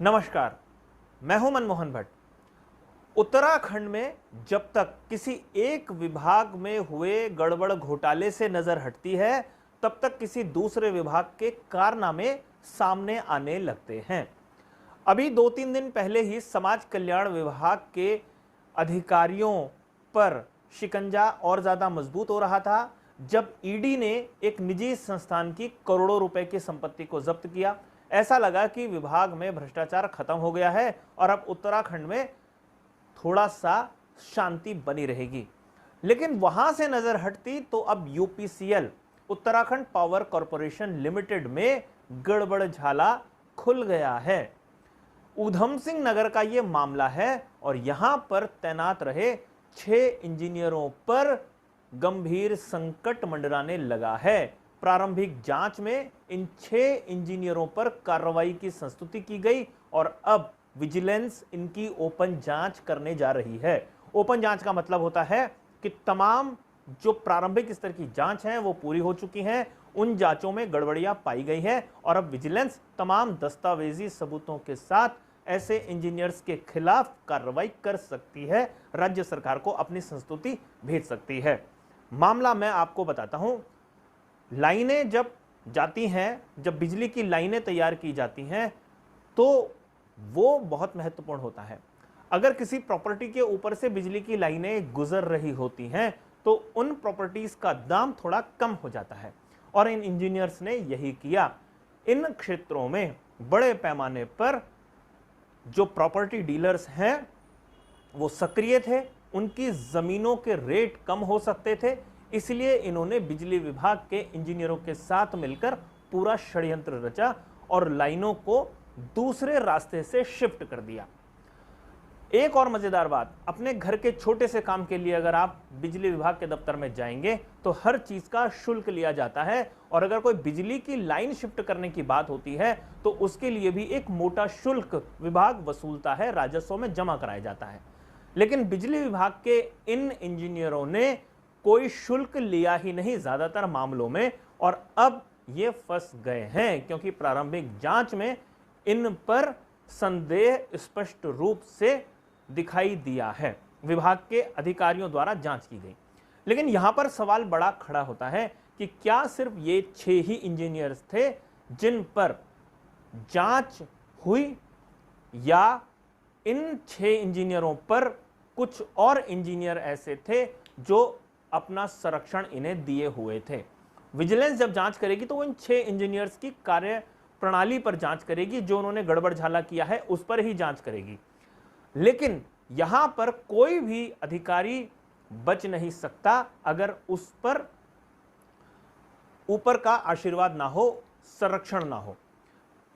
नमस्कार, मैं हूं मनमोहन भट्ट। उत्तराखंड में जब तक किसी एक विभाग में हुए गड़बड़ घोटाले से नजर हटती है, तब तक किसी दूसरे विभाग के कारनामे सामने आने लगते हैं। अभी 2-3 दिन पहले ही समाज कल्याण विभाग के अधिकारियों पर शिकंजा और ज्यादा मजबूत हो रहा था, जब ईडी ने एक निजी संस्थान की करोड़ों रुपए की संपत्ति को जब्त किया। ऐसा लगा कि विभाग में भ्रष्टाचार खत्म हो गया है और अब उत्तराखंड में थोड़ा सा शांति बनी रहेगी। लेकिन वहां से नजर हटती तो अब UPCL Uttarakhand power corporation limited में गड़बड़झाला खुल गया है। ऊधम सिंह नगर का यह मामला है और यहां पर तैनात रहे 6 इंजीनियरों पर गंभीर संकट मंडराने लगा है। प्रारंभिक जांच में इन 6 इंजीनियरों पर कार्रवाई की संस्तुति की गई और अब विजिलेंस इनकी ओपन जांच करने जा रही है। ओपन जांच का मतलब होता है कि तमाम जो प्रारंभिक स्तर की जांच है वो पूरी हो चुकी हैं, उन जांचों में गड़बड़ियां पाई गई है और अब विजिलेंस तमाम दस्तावेजी सबूतों के साथ ऐसे इंजीनियर्स के खिलाफ कार्रवाई कर सकती है, राज्य सरकार को अपनी संस्तुति भेज सकती है। मामला मैं आपको बताता हूं। लाइनें जब जाती हैं, जब बिजली की लाइनें तैयार की जाती हैं, तो वो बहुत महत्वपूर्ण होता है। अगर किसी प्रॉपर्टी के ऊपर से बिजली की लाइनें गुजर रही होती हैं तो उन प्रॉपर्टीज का दाम थोड़ा कम हो जाता है और इन इंजीनियर्स ने यही किया। इन क्षेत्रों में बड़े पैमाने पर जो प्रॉपर्टी डीलर्स हैं वो सक्रिय थे, उनकी जमीनों के रेट कम हो सकते थे, इसलिए इन्होंने बिजली विभाग के इंजीनियरों के साथ मिलकर पूरा षड्यंत्र रचा और लाइनों को दूसरे रास्ते से शिफ्ट कर दिया। एक और मजेदार बात, अपने घर के छोटे से काम के लिए अगर आप बिजली विभाग के दफ्तर में जाएंगे तो हर चीज का शुल्क लिया जाता है और अगर कोई बिजली की लाइन शिफ्ट करने की बात होती है तो उसके लिए भी एक मोटा शुल्क विभाग वसूलता है, राजस्व में जमा कराया जाता है। लेकिन बिजली विभाग के इन इंजीनियरों ने कोई शुल्क लिया ही नहीं ज्यादातर मामलों में और अब ये फंस गए हैं क्योंकि प्रारंभिक जांच में इन पर संदेह स्पष्ट रूप से दिखाई दिया है। विभाग के अधिकारियों द्वारा जांच की गई। लेकिन यहां पर सवाल बड़ा खड़ा होता है कि क्या सिर्फ ये 6 ही इंजीनियर्स थे जिन पर जांच हुई या इन 6 इंजीनियरों पर कुछ और इंजीनियर ऐसे थे जो अपना संरक्षण इन्हें दिए हुए थे। विजिलेंस जब जांच करेगी तो वो इन 6 इंजीनियर्स की कार्य प्रणाली पर जांच करेगी, जो उन्होंने गड़बड़झाला किया है उस पर ही जांच करेगी। लेकिन यहां पर कोई भी अधिकारी बच नहीं सकता अगर उस पर ऊपर का आशीर्वाद ना हो, संरक्षण ना हो।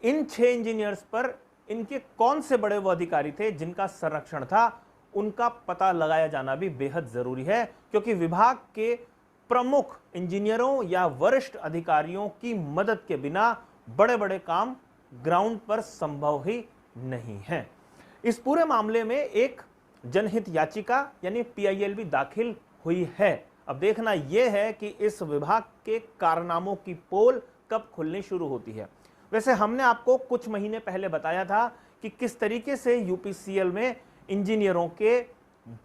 इन 6 इंजीनियर्स पर इनके कौन से बड़े वो अधिकारी थे जिनका संरक्षण था, उनका पता लगाया जाना भी बेहद जरूरी है क्योंकि विभाग के प्रमुख इंजीनियरों या वरिष्ठ अधिकारियों की मदद के बिना बड़े बड़े काम ग्राउंड पर संभव ही नहीं है। इस पूरे मामले में एक जनहित याचिका यानी पीआईएल भी दाखिल हुई है। अब देखना यह है कि इस विभाग के कारनामों की पोल कब खुलनी शुरू होती है। वैसे हमने आपको कुछ महीने पहले बताया था कि किस तरीके से यूपीसीएल में इंजीनियरों के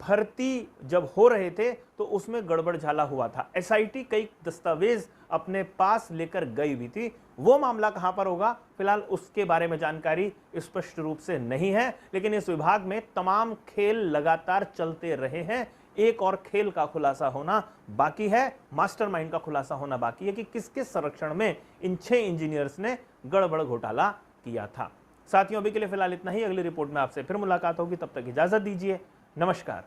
भर्ती जब हो रहे थे तो उसमें गड़बड़झाला हुआ था। एसआईटी कई दस्तावेज अपने पास लेकर गई भी थी। वो मामला कहां पर होगा, फिलहाल उसके बारे में जानकारी स्पष्ट रूप से नहीं है। लेकिन इस विभाग में तमाम खेल लगातार चलते रहे हैं। एक और खेल का खुलासा होना बाकी है, मास्टरमाइंड का खुलासा होना बाकी है कि किसके संरक्षण में इन 6 इंजीनियर्स ने गड़बड़ घोटाला किया था। साथियों, अभी के लिए फिलहाल इतना ही। अगली रिपोर्ट में आपसे फिर मुलाकात होगी, तब तक इजाजत दीजिए। नमस्कार।